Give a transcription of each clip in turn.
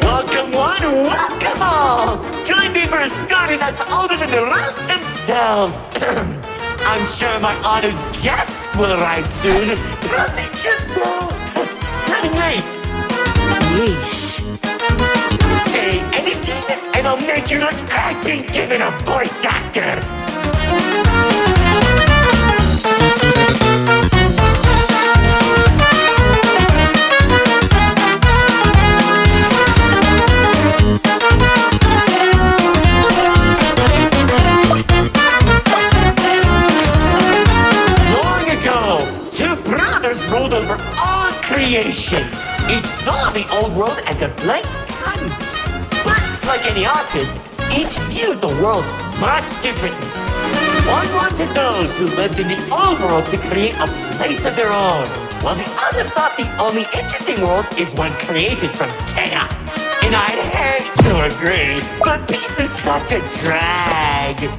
Welcome one, welcome all! Join me for a story that's older than the roads themselves. I'm sure my honored guest will arrive soon. Probably just running late. Yeesh. Say anything and I'll make you look like being given a voice actor. Long ago, two brothers ruled over all creation. Each saw the old world as a blank canvas. But like any artist, each viewed the world much differently. One wanted those who lived in the old world to create a place of their own, while the other thought the only interesting world is one created from chaos. And I'd hate to agree, but peace is such a drag.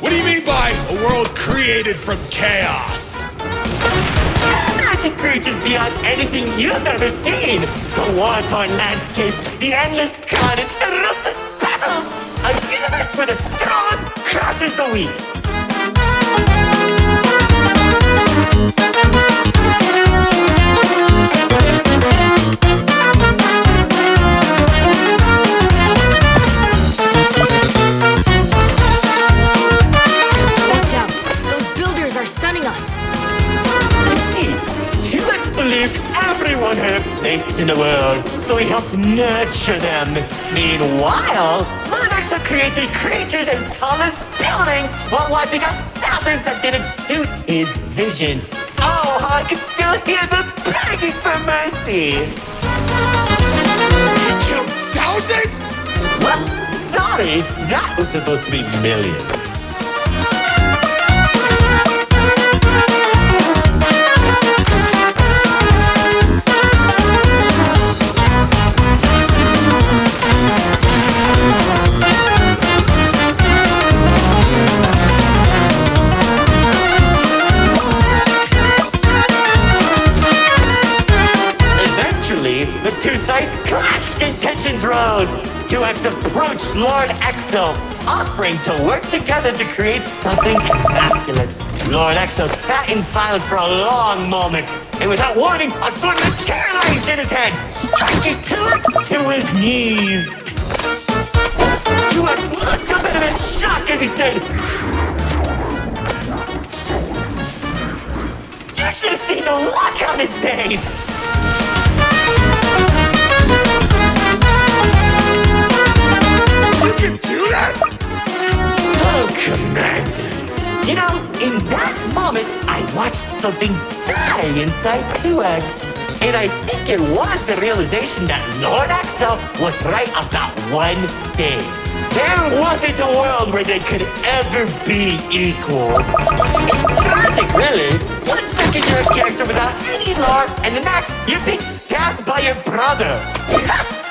What do you mean by a world created from chaos? Magic creatures beyond anything you've ever seen. The war-torn landscapes, the endless carnage, the ruthless battles. A universe where the strong crushes the weak. Watch out. Those builders are stunning us. You see, T-Rex believed everyone had a place in the world, so he helped nurture them. Meanwhile, Lunaxa created creatures as tall as buildings while wiping out thousands that didn't suit his vision. Oh, how I could still hear them begging for mercy. He killed thousands? Whoops, sorry, that was supposed to be millions. Eventually, the two sides clashed and tensions rose. 2X approached Lord Exo, offering to work together to create something immaculate. Lord Exo sat in silence for a long moment, and without warning, a sword materialized in his head, striking 2X to his knees. 2X looked up at him in shock as he said, "You should have seen the look on his face!" You can do that? Oh, Commander. You know, in that moment, I watched something die inside 2X. And I think it was the realization that Lord Exo was right about one thing. There wasn't a world where they could ever be equals. It's tragic, really. 1 second you're a character without any lore, and the next you're being stabbed by your brother.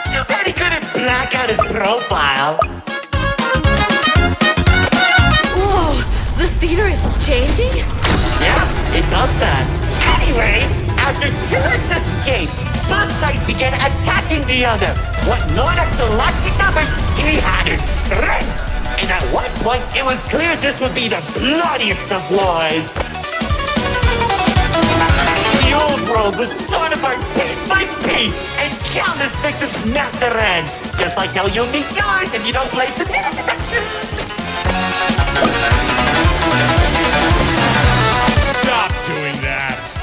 Too bad he couldn't black out his profile. Whoa, the theater is changing? Yeah, it does that. Anyways, after 2X escaped, both sides began attacking the other. What Lord Exo lacked in numbers, he had in strength. And at one point, it was clear this would be the bloodiest of wars. The old world was torn apart piece by piece, and countless victims met their end. Just like how you'll meet yours if you don't play submitted detection. Stop doing that.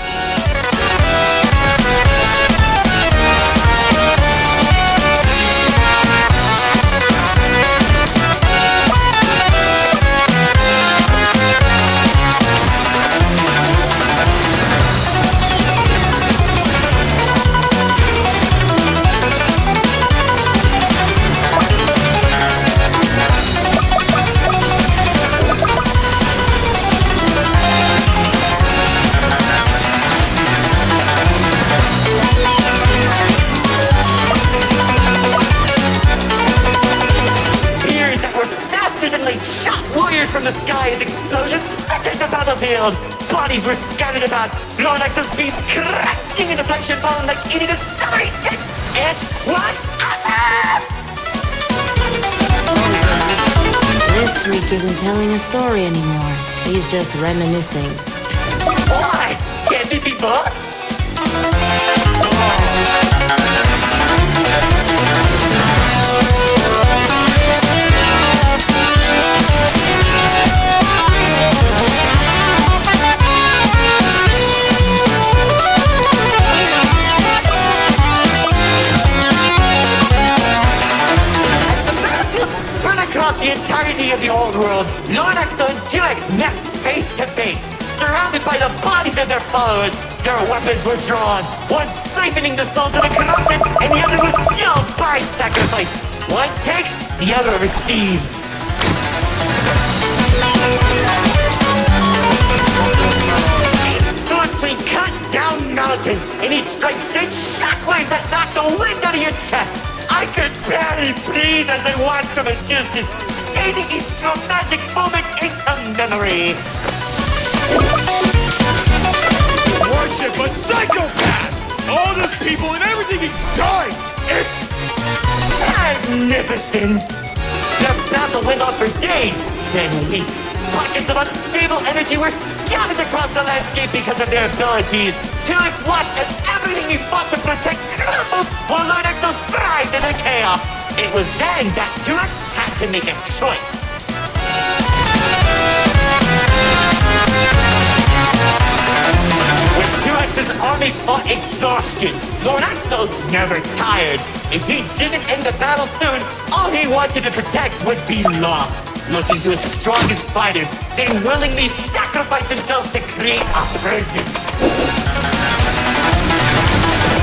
Shot warriors from the sky as explosions littered the battlefield. Bodies were scattered about. Lord Exo's beast crashing into flesh and bone like eating a summery stick. It was awesome! This freak isn't telling a story anymore. He's just reminiscing. What? Can't it be both? The entirety of the old world, Lord Exo and 2X met face to face, surrounded by the bodies of their followers. Their weapons were drawn, one siphoning the souls of the corrupted, and the other was killed by sacrifice. One takes, the other receives. Each sword swing cut down mountains, and each strike sent shockwaves that knocked the wind out of your chest. I could barely breathe as I watched from a distance, scathing each dramatic moment into memory. Worship a psychopath! All those people and everything he's done! It's magnificent! The battle went on for days, then weeks. Pockets of unstable energy were scattered across the landscape because of their abilities. 2X watched as everything he fought to protect crumbled, while Lord Exo thrived in the chaos. It was then that 2X had to make a choice. When 2X's army fought exhaustion, Lord Exo never tired. If he didn't end the battle soon, all he wanted to protect would be lost. Looking to his strongest fighters, they willingly sacrificed themselves to create a prison.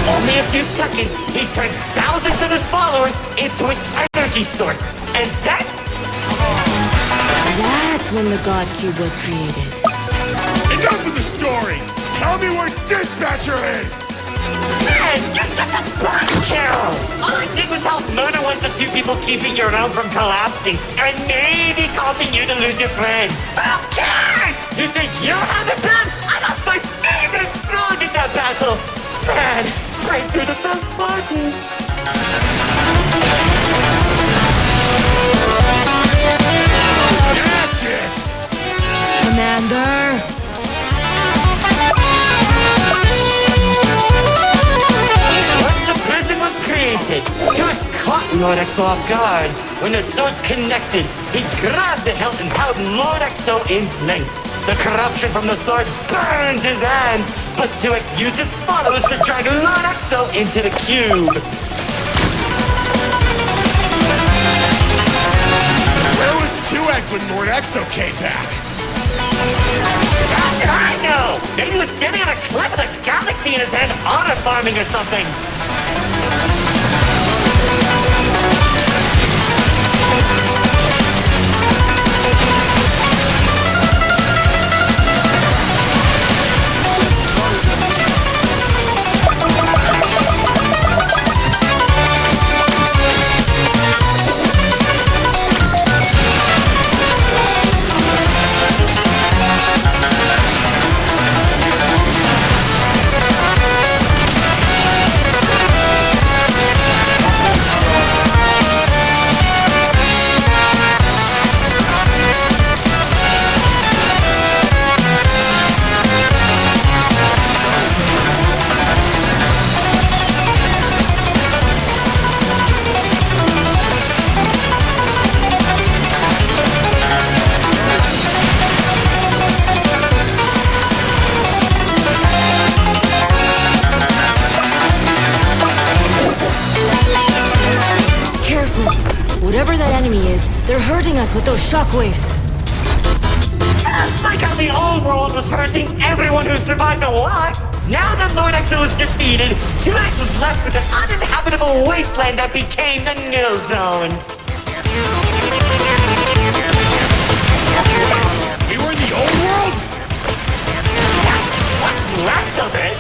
Only a few seconds, he turned thousands of his followers into an energy source. And then... That's when the God Cube was created. enough of the stories! Tell me where Dispatcher is! Man, you're such a buzzkill! All I did was help murder one of the two people keeping your realm from collapsing, and maybe causing you to lose your friend. Who cares? You think you have the plan? I lost my favorite frog in that battle! Man, right through the best parties. That's it! Commander! Once the prison was created, 2X caught Lord Exo off guard. When the swords connected, he grabbed the hilt and held Lord Exo in place. The corruption from the sword burned his hands, but 2X used his followers to drag Lord Exo into the cube. Where was 2X when Lord Exo came back? How should I know? Maybe he was standing on a cliff with a galaxy in his hand, honor farming or something. They're hurting us with those shockwaves. Just like how the old world was hurting everyone who survived the war, now that Lord Exo was defeated, 2X was left with an uninhabitable wasteland that became the Nil Zone. We were in the old world? Yeah, what's left of it?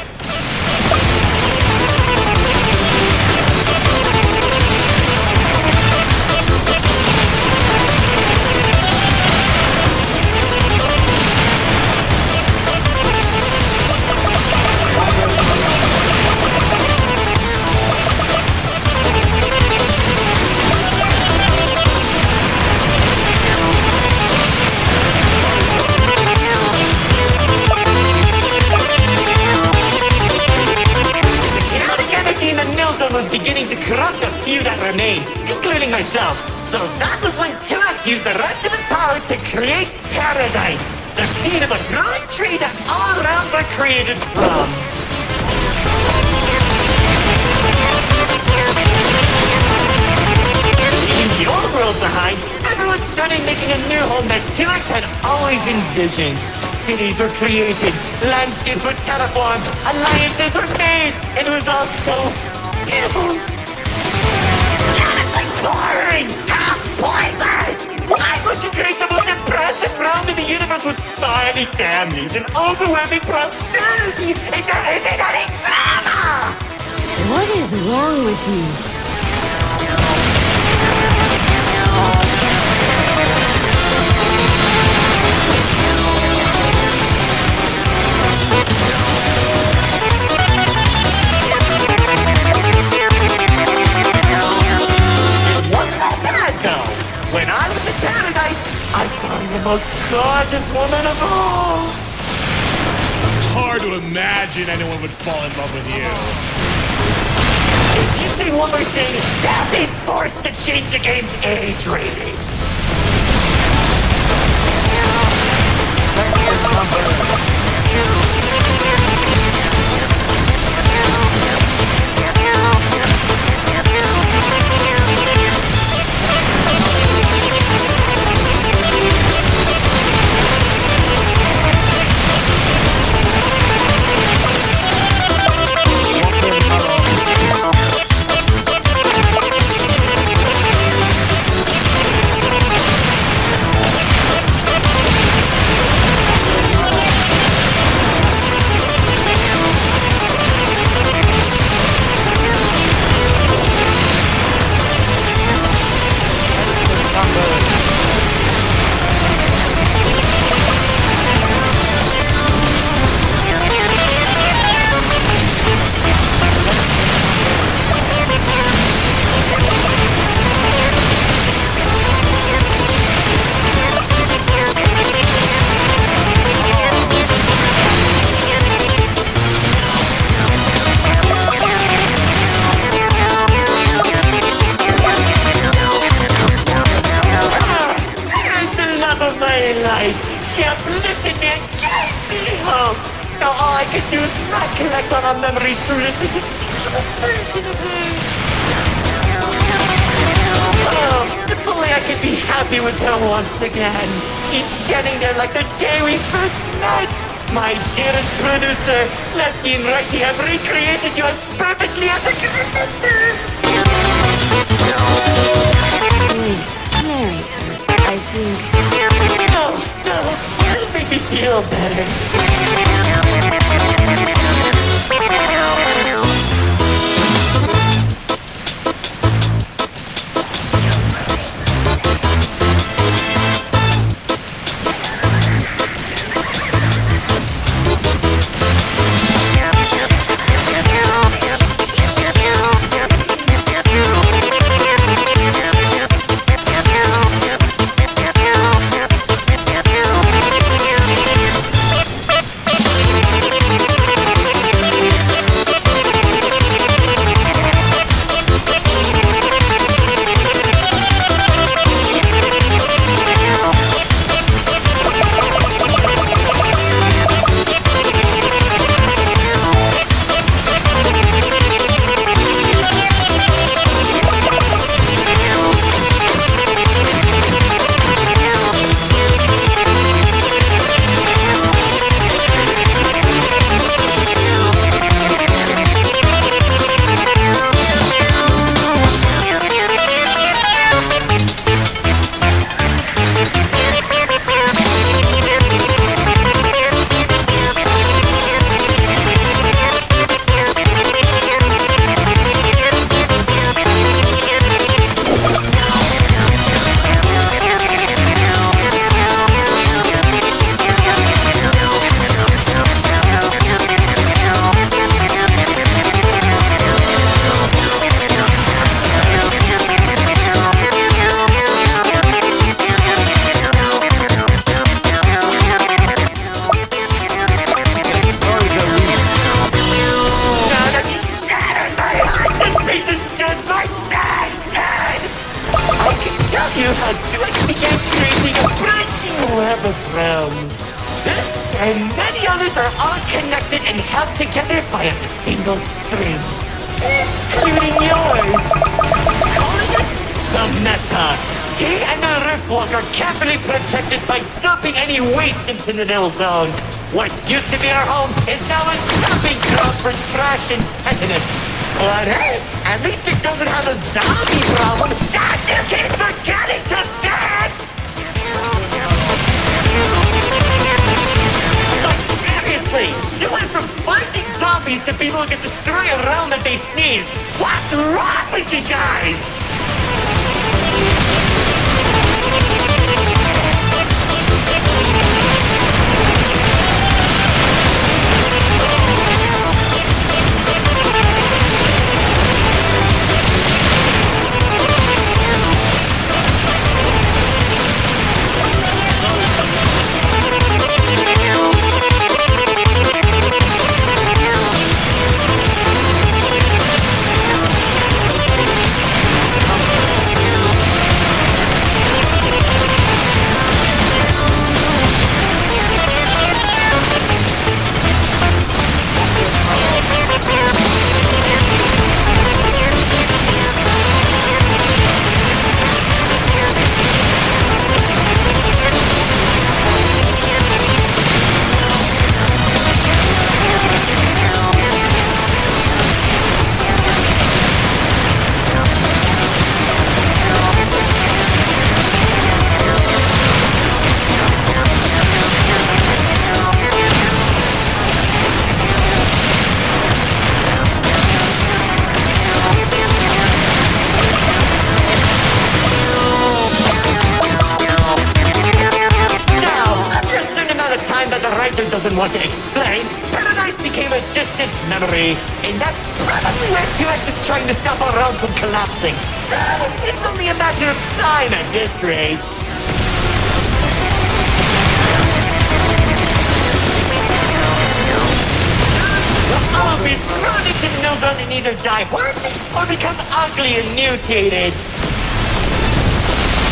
Was beginning to corrupt the few that remained, including myself. So that was when 2X used the rest of his power to create Paradise, the seed of a growing tree that all realms are created from. Leaving the old world behind, everyone started making a new home that 2X had always envisioned. Cities were created, landscapes were terraformed, alliances were made, and it was all so beautiful. Honestly boring! How pointless! Why would you create the most impressive realm in the universe with smiling families and overwhelming prosperity if there isn't any drama? What is wrong with you? When I was in Paradise, I found the most gorgeous woman of all. Hard to imagine anyone would fall in love with you. If you say one more thing, they'll be forced to change the game's age rating. She uplifted me and gave me hope. Now all I could do is recollect on our memories through this indistinguishable version of her. Oh, if only I could be happy with her once again. She's standing there like the day we first met. My dearest producer, Lefty and Righty have recreated you as perfectly as I can remember. Wait, narrator. I think... No, it'll make me feel better. realms. This and many others are all connected and held together by a single string, including yours. Calling it the Meta. He and the Riftwalk are carefully protected by dumping any waste into the Nil Zone. What used to be our home is now a dumping ground for trash and tetanus. But hey, at least it doesn't have a zombie problem that you keep forgetting to fix! Like seriously, you went from fighting zombies to people who can destroy a realm that they sneeze. What's wrong with you guys? Doesn't want to explain, Paradise became a distant memory, and that's probably where 2X is trying to stop our realm from collapsing. It's only a matter of time at this rate. We'll all be thrown into the Nil Zone and either die horribly or become ugly and mutated.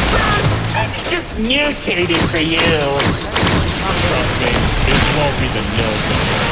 Well, maybe just mutated for you. Trust me, it won't be the Nil Zone.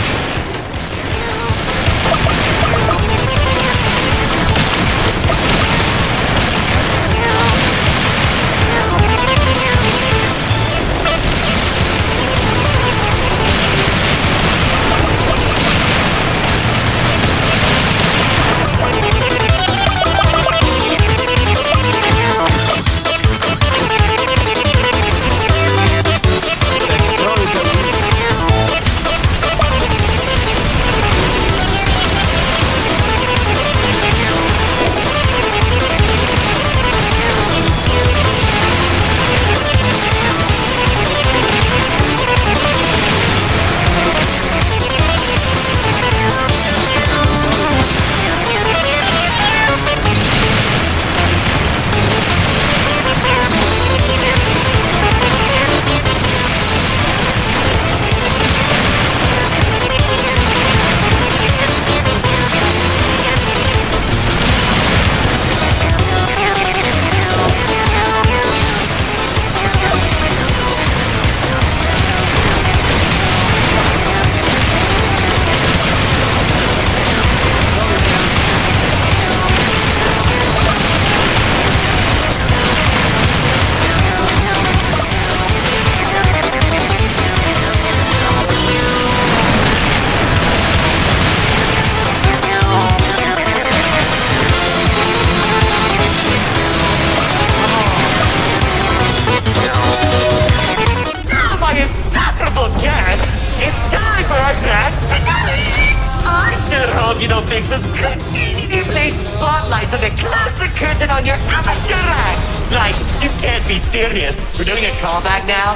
You don't fix this conveniently spotlights as it close the curtain on your amateur act. Like, you can't be serious. We're doing a callback now?